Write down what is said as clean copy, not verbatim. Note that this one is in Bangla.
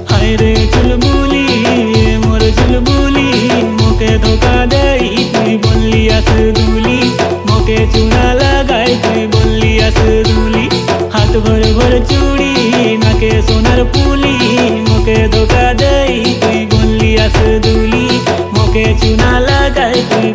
হায় রে চুলবুলি মোর চুলবুলি মোকে ধোকা দেই তুই বললি আসদুলি মোকে চুনা লাগাই তুই বললি আসদুলি হাত ভর ভর চুড়ি নাকে সোনার ফুলি মোকে ধোকা দেই তুই বললি আসদুলি মোকে চুনা লাগাই তুই